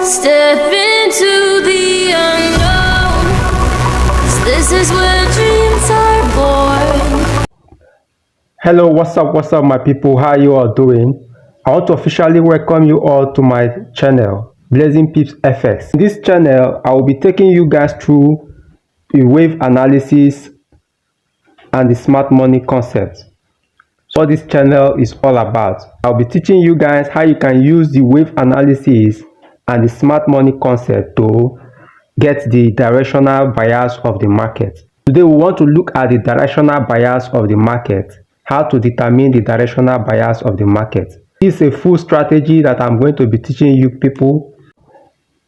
Step into the unknown, 'cause this is where dreams are born. Hello, what's up my people? How you all doing? I want to officially welcome you all to my channel, Blazing Pips FX. In this channel, I will be taking you guys through the wave analysis and the smart money concept. So what this channel is all about. I'll be teaching you guys how you can use the wave analysis and the smart money concept to get the directional bias of the market. Today we want to look at the directional bias of the market, how to determine the directional bias of the market. This is a full strategy that I'm going to be teaching you people.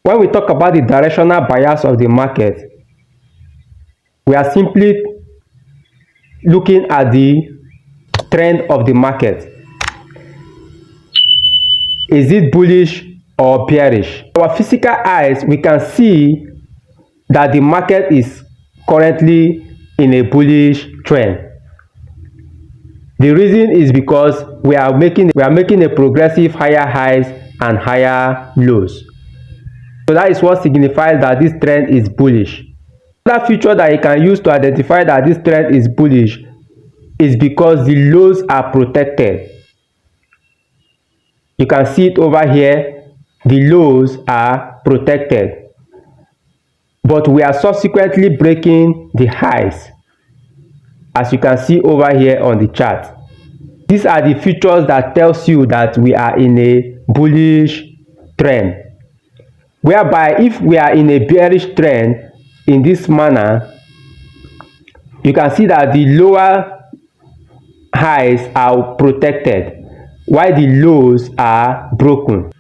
When we talk about the directional bias of the market, we are simply looking at the trend of the market. Is it bullish or bearish? Our physical eyes, we can see that the market is currently in a bullish trend. The reason is because we are making a progressive higher highs and higher lows. So that is what signifies that this trend is bullish. Another feature that you can use to identify that this trend is bullish is because the lows are protected. You can see it over here. The lows are protected, but we are subsequently breaking the highs, as you can see over here on the chart. These are the features that tells you that we are in a bullish trend, whereby if we are in a bearish trend in this manner, you can see that the lower highs are protected while the lows are broken.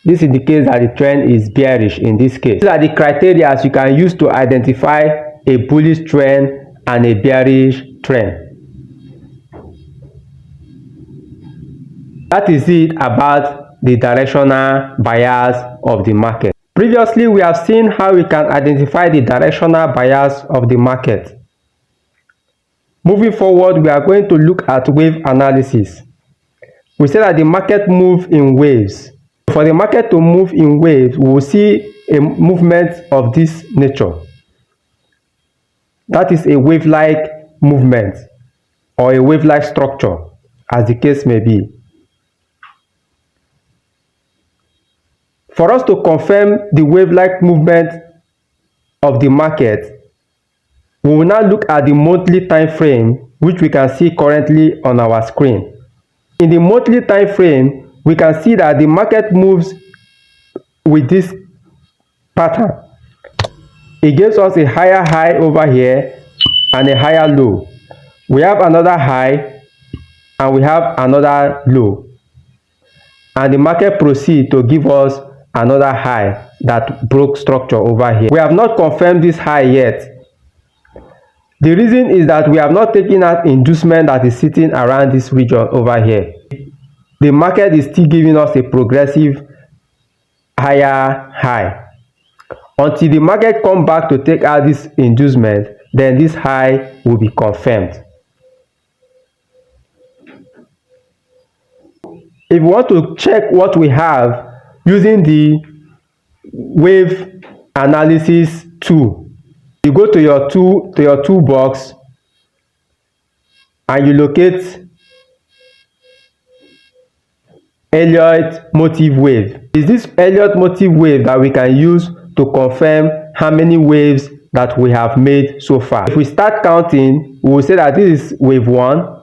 This indicates that the trend is bearish in this case. These are the criteria you can use to identify a bullish trend and a bearish trend. That is it about the directional bias of the market. Previously, we have seen how we can identify the directional bias of the market. Moving forward, we are going to look at wave analysis. We said that the market moves in waves. For the market to move in waves, we will see a movement of this nature. That is a wave-like movement or a wave-like structure, as the case may be. For us to confirm the wave-like movement of the market, we will now look at the monthly time frame, which we can see currently on our screen. In the monthly time frame, we can see that the market moves with this pattern. It gives us a higher high over here and a higher low. We have another high and we have another low. And the market proceeds to give us another high that broke structure over here. We have not confirmed this high yet. The reason is that we have not taken out inducement that is sitting around this region over here. The market is still giving us a progressive higher high. Until the market comes back to take out this inducement, then this high will be confirmed. If we want to check what we have using the wave analysis tool, you go to your toolbox and you locate Elliott motive wave. Is this Elliott motive wave that we can use to confirm how many waves that we have made so far. If we start counting, we will say that this is wave 1,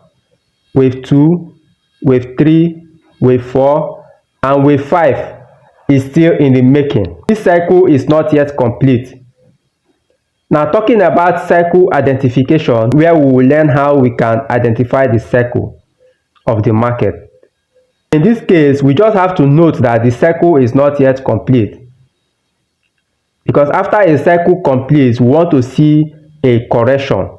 wave 2, wave 3, wave 4, and wave 5 is still in the making. This cycle is not yet complete. Now, talking about cycle identification, where we will learn how we can identify the cycle of the market. In this case, we just have to note that the cycle is not yet complete. Because after a cycle completes, we want to see a correction.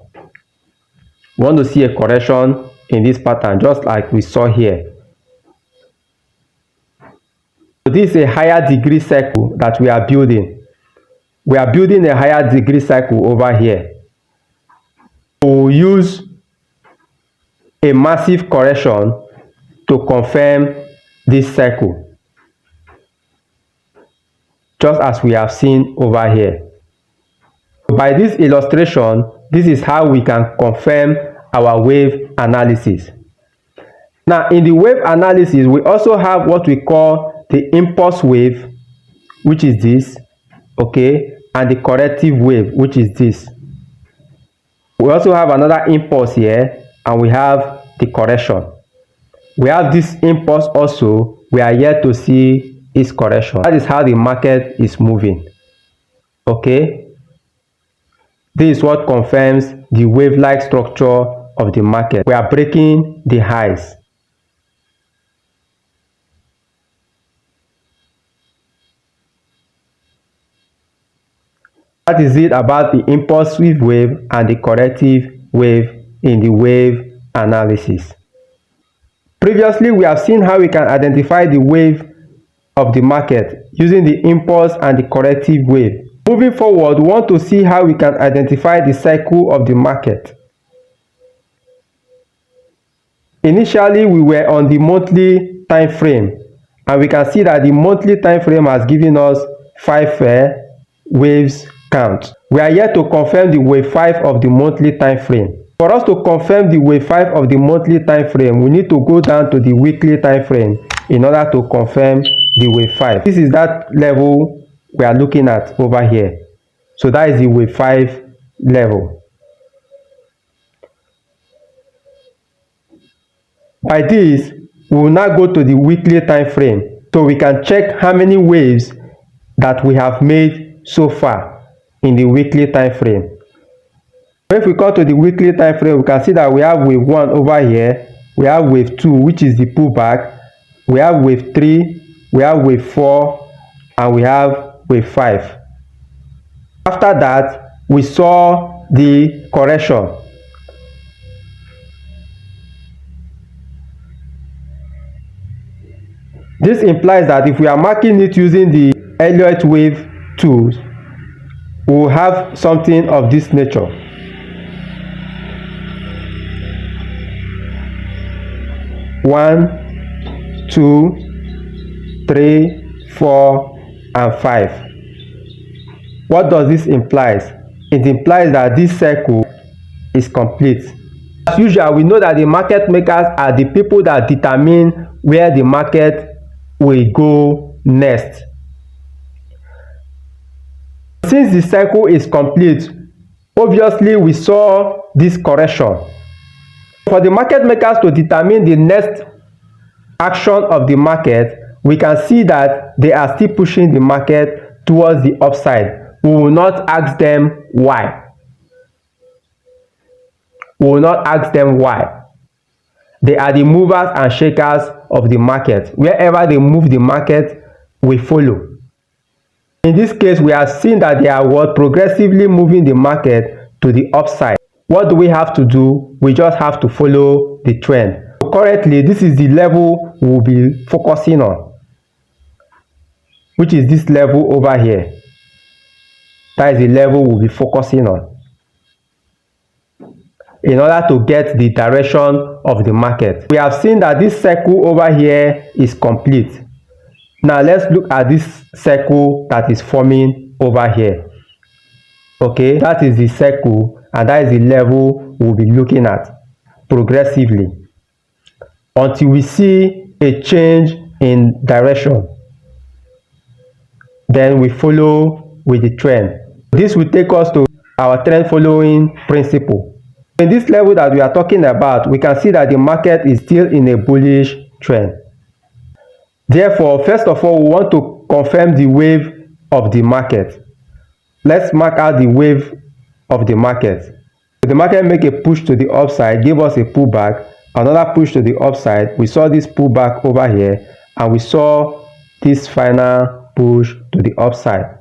We want to see a correction in this pattern, just like we saw here. So this is a higher degree cycle that we are building. We are building a higher degree cycle over here. We'll use a massive correction to confirm this cycle. just as we have seen over here. By this illustration, this is how we can confirm our wave analysis. Now, in the wave analysis, we also have what we call the impulse wave, which is this, okay, and the corrective wave, which is this. We also have another impulse here, and we have the correction. We have this impulse also. We are yet to see its correction. That is how the market is moving. Okay. This is what confirms the wave-like structure of the market. We are breaking the highs. That is it about the impulsive wave and the corrective wave in the wave analysis. Previously, we have seen how we can identify the wave of the market using the impulse and the corrective wave. Moving forward, we want to see how we can identify the cycle of the market. Initially, we were on the monthly time frame, and we can see that the monthly time frame has given us 5 waves count. We are yet to confirm the wave 5 of the monthly time frame. For us to confirm the wave 5 of the monthly time frame, we need to go down to the weekly time frame in order to confirm the wave 5. This is that level we are looking at over here. So that is the wave 5 level. By this, we will now go to the weekly time frame so we can check how many waves that we have made so far in the weekly time frame. If we come to the weekly time frame, we can see that we have wave 1 over here, we have wave 2, which is the pullback, we have wave 3, we have wave 4, and we have wave 5. After that, we saw the correction. This implies that if we are marking it using the Elliott wave tools, we will have something of this nature. One, 2, 3, 4, and 5. What does this imply? It implies that this cycle is complete. As usual, we know that the market makers are the people that determine where the market will go next. Since the cycle is complete, obviously we saw this correction. For the market makers to determine the next action of the market, we can see that they are still pushing the market towards the upside. We will not ask them why. We will not ask them why. They are the movers and shakers of the market. Wherever they move the market, we follow. In this case, we are seeing that they are progressively moving the market to the upside. What do we have to do? We just have to follow the trend. Currently, this is the level we will be focusing on, which is this level over here. That is the level we'll be focusing on in order to get the direction of the market. We have seen that this circle over here is complete. Now let's look at this circle that is forming over here. Okay, that is the circle, and that is the level we'll be looking at progressively until we see a change in direction. Then we follow with the trend. This will take us to our trend following principle. In this level that we are talking about, we can see that the market is still in a bullish trend. Therefore, first of all, we want to confirm the wave of the market. Let's mark out the wave of the market. The market make a push to the upside, give us a pullback, another push to the upside. We saw this pullback over here, and we saw this final push to the upside.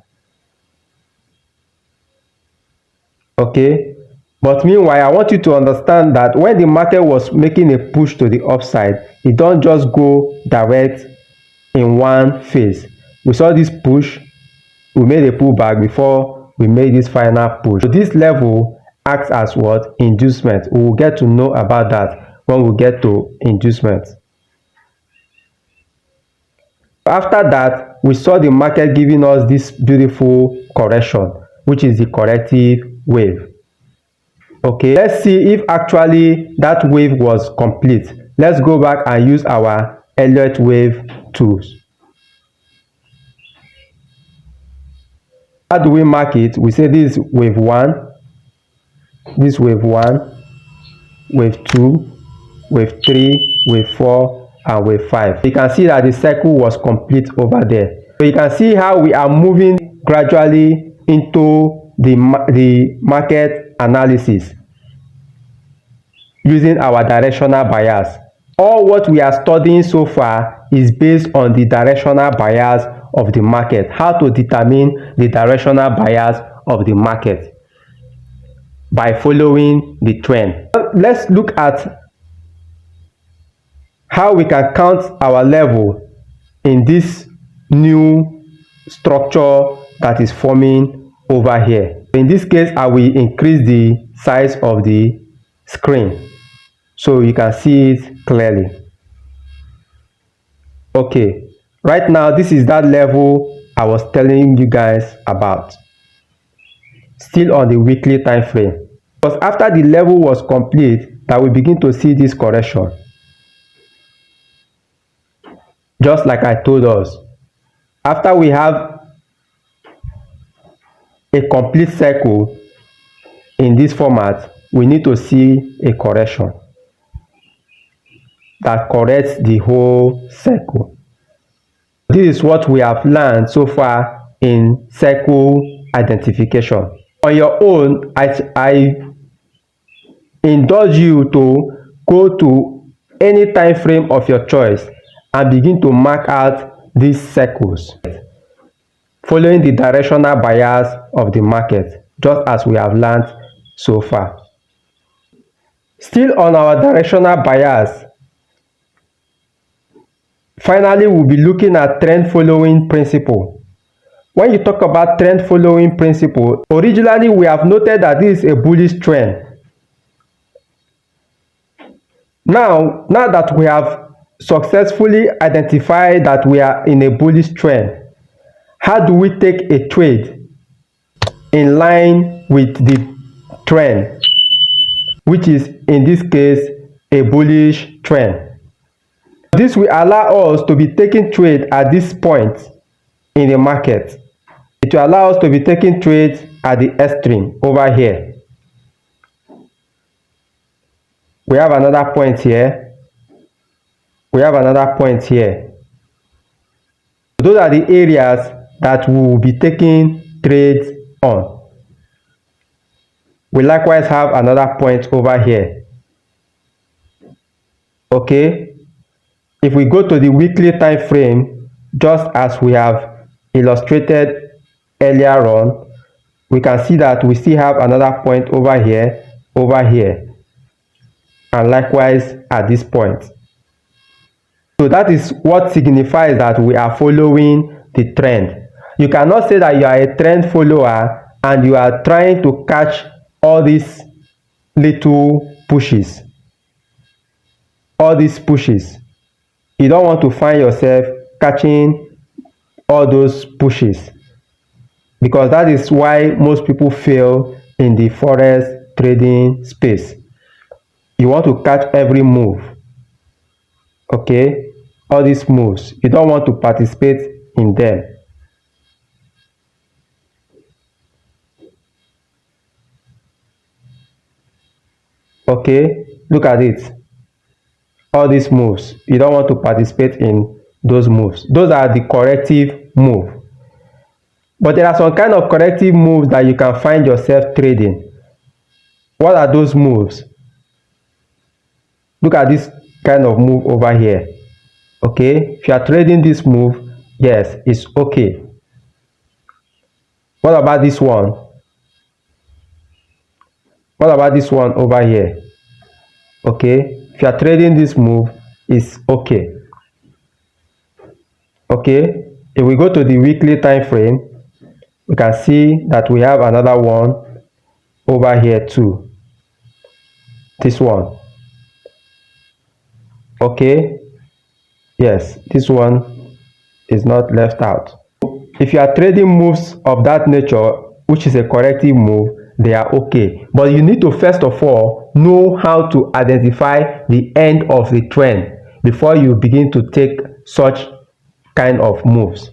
Okay, but meanwhile, I want you to understand that when the market was making a push to the upside, it don't just go direct in one phase. We saw this push, we made a pullback before we made this final push. So this level acts as what? Inducement. We will get to know about that when we get to inducement. After that, we saw the market giving us this beautiful correction, which is the corrective wave. Okay, let's see if actually that wave was complete. Let's go back and use our Elliott wave tools. How do we mark it? We say this is wave 1, this wave 1, wave 2, wave 3, wave 4, and wave 5. You can see that the cycle was complete over there. So you can see how we are moving gradually into the market analysis using our directional bias. All what we are studying so far is based on the directional bias of the market, how to determine the directional bias of the market by following the trend. Let's look at how we can count our level in this new structure that is forming over here. In this case, I will increase the size of the screen so you can see it clearly. Okay, right now this is that level I was telling you guys about, still on the weekly time frame. Because after the level was complete, that we begin to see this correction. Just like I told us, after we have a complete cycle in this format, we need to see a correction that corrects the whole cycle. This is what we have learned so far in cycle identification. On your own, I indulge you to go to any time frame of your choice and begin to mark out these cycles, following the directional bias of the market, just as we have learned so far. Still on our directional bias, finally we'll be looking at trend following principle. When you talk about trend following principle, originally we have noted that this is a bullish trend. Now that we have successfully identified that we are in a bullish trend, how do we take a trade in line with the trend, which is in this case a bullish trend? This will allow us to be taking trade at this point in the market. It will allow us to be taking trades at the extreme over here. We have another point here. We have another point here. Those are the areas that we will be taking trades on. We likewise have another point over here. Okay, if we go to the weekly time frame, just as we have illustrated earlier on, we can see that we still have another point over here, and likewise at this point. So that is what signifies that we are following the trend. You cannot say that you are a trend follower and you are trying to catch all these little pushes. All these pushes. You don't want to find yourself catching all those pushes, because that is why most people fail in the forex trading space. You want to catch every move. Okay, all these moves, you don't want to participate in them. Okay, look at it. All these moves, you don't want to participate in those moves. Those are the corrective move. But there are some kind of corrective moves that you can find yourself trading. What are those moves? Look at this kind of move over here. Okay, if you are trading this move, yes, it's okay. What about this one? What about this one over here? Okay, if you are trading this move, it's okay. Okay, if we go to the weekly time frame, we can see that we have another one over here too. This one. Okay, yes, this one is not left out. If you are trading moves of that nature, which is a corrective move, they are okay. But you need to first of all know how to identify the end of the trend before you begin to take such kind of moves.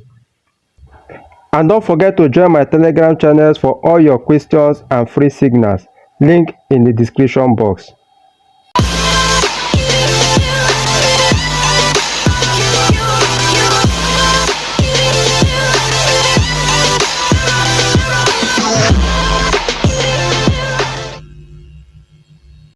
And don't forget to join my Telegram channels for all your questions and free signals. Link in the description box.